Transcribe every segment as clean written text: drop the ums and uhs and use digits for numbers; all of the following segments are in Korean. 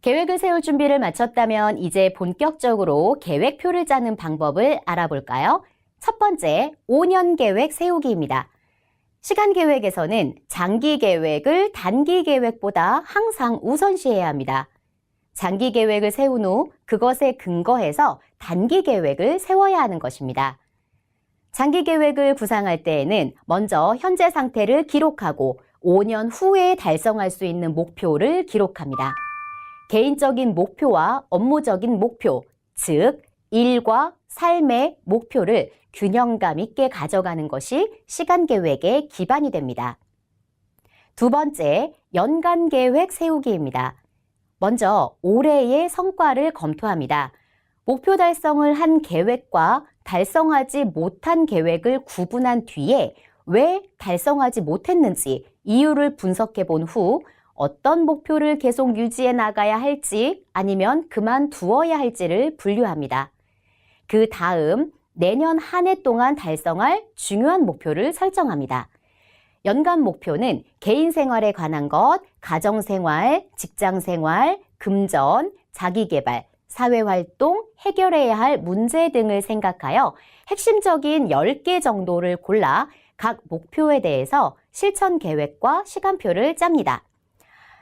계획을 세울 준비를 마쳤다면 이제 본격적으로 계획표를 짜는 방법을 알아볼까요? 첫 번째, 5년 계획 세우기입니다. 시간 계획에서는 장기 계획을 단기 계획보다 항상 우선시해야 합니다. 장기 계획을 세운 후 그것에 근거해서 단기 계획을 세워야 하는 것입니다. 장기 계획을 구상할 때에는 먼저 현재 상태를 기록하고 5년 후에 달성할 수 있는 목표를 기록합니다. 개인적인 목표와 업무적인 목표, 즉 일과 삶의 목표를 균형감 있게 가져가는 것이 시간 계획의 기반이 됩니다. 두 번째, 연간 계획 세우기입니다. 먼저 올해의 성과를 검토합니다. 목표 달성을 한 계획과 달성하지 못한 계획을 구분한 뒤에 왜 달성하지 못했는지 이유를 분석해 본 후 어떤 목표를 계속 유지해 나가야 할지 아니면 그만두어야 할지를 분류합니다. 그 다음 내년 한 해 동안 달성할 중요한 목표를 설정합니다. 연간 목표는 개인 생활에 관한 것, 가정생활, 직장생활, 금전, 자기개발, 사회활동, 해결해야 할 문제 등을 생각하여 핵심적인 10개 정도를 골라 각 목표에 대해서 실천 계획과 시간표를 짭니다.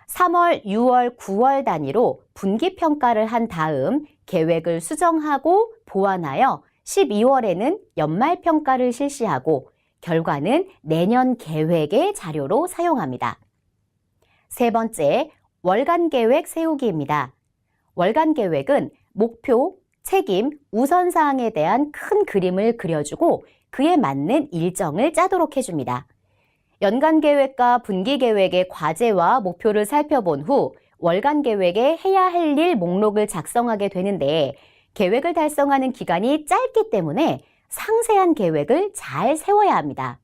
3월, 6월, 9월 단위로 분기 평가를 한 다음 계획을 수정하고 보완하여 12월에는 연말 평가를 실시하고 결과는 내년 계획의 자료로 사용합니다. 세 번째, 월간 계획 세우기입니다. 월간 계획은 목표, 책임, 우선사항에 대한 큰 그림을 그려주고 그에 맞는 일정을 짜도록 해줍니다. 연간 계획과 분기 계획의 과제와 목표를 살펴본 후 월간 계획에 해야 할 일 목록을 작성하게 되는데 계획을 달성하는 기간이 짧기 때문에 상세한 계획을 잘 세워야 합니다.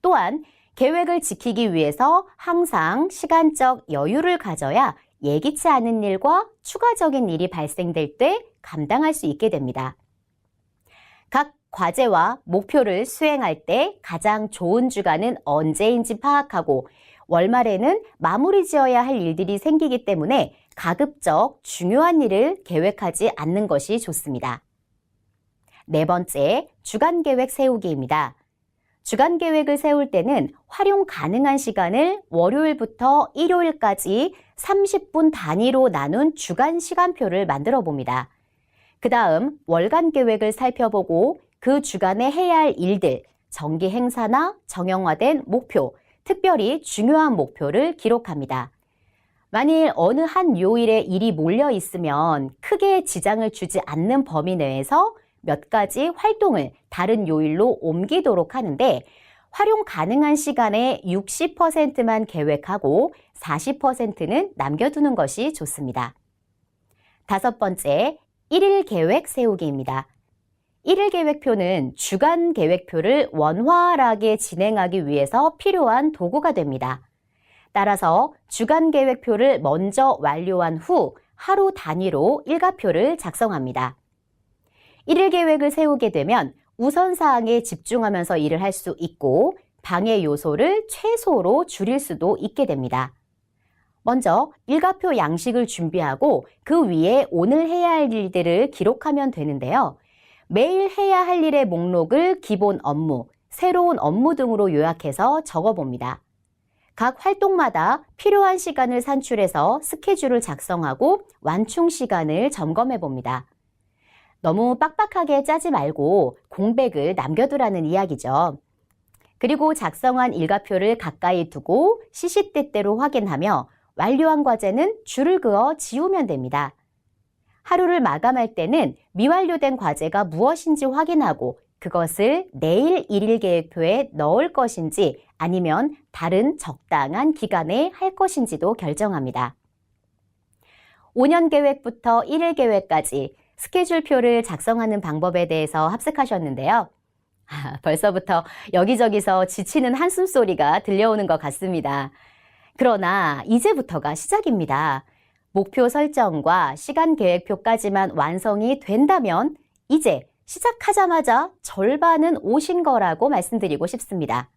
또한 계획을 지키기 위해서 항상 시간적 여유를 가져야 예기치 않은 일과 추가적인 일이 발생될 때 감당할 수 있게 됩니다. 각 과제와 목표를 수행할 때 가장 좋은 주간은 언제인지 파악하고 월말에는 마무리 지어야 할 일들이 생기기 때문에 가급적 중요한 일을 계획하지 않는 것이 좋습니다. 네 번째, 주간 계획 세우기입니다. 주간 계획을 세울 때는 활용 가능한 시간을 월요일부터 일요일까지 30분 단위로 나눈 주간 시간표를 만들어 봅니다. 그 다음 월간 계획을 살펴보고 그 주간에 해야 할 일들, 정기 행사나 정형화된 목표, 특별히 중요한 목표를 기록합니다. 만일 어느 한 요일에 일이 몰려 있으면 크게 지장을 주지 않는 범위 내에서 몇 가지 활동을 다른 요일로 옮기도록 하는데 활용 가능한 시간의 60%만 계획하고 40%는 남겨두는 것이 좋습니다. 다섯 번째, 1일 계획 세우기입니다. 1일 계획표는 주간 계획표를 원활하게 진행하기 위해서 필요한 도구가 됩니다. 따라서 주간 계획표를 먼저 완료한 후 하루 단위로 일과표를 작성합니다. 1일 계획을 세우게 되면 우선사항에 집중하면서 일을 할 수 있고 방해 요소를 최소로 줄일 수도 있게 됩니다. 먼저 일과표 양식을 준비하고 그 위에 오늘 해야 할 일들을 기록하면 되는데요. 매일 해야 할 일의 목록을 기본 업무, 새로운 업무 등으로 요약해서 적어봅니다. 각 활동마다 필요한 시간을 산출해서 스케줄을 작성하고 완충 시간을 점검해 봅니다. 너무 빡빡하게 짜지 말고 공백을 남겨두라는 이야기죠. 그리고 작성한 일과표를 가까이 두고 시시때때로 확인하며 완료한 과제는 줄을 그어 지우면 됩니다. 하루를 마감할 때는 미완료된 과제가 무엇인지 확인하고 그것을 내일 1일 계획표에 넣을 것인지 아니면 다른 적당한 기간에 할 것인지도 결정합니다. 5년 계획부터 1일 계획까지 스케줄표를 작성하는 방법에 대해서 합숙하셨는데요. 벌써부터 여기저기서 지치는 한숨소리가 들려오는 것 같습니다. 그러나 이제부터가 시작입니다. 목표 설정과 시간 계획표까지만 완성이 된다면 이제 시작하자마자 절반은 오신 거라고 말씀드리고 싶습니다.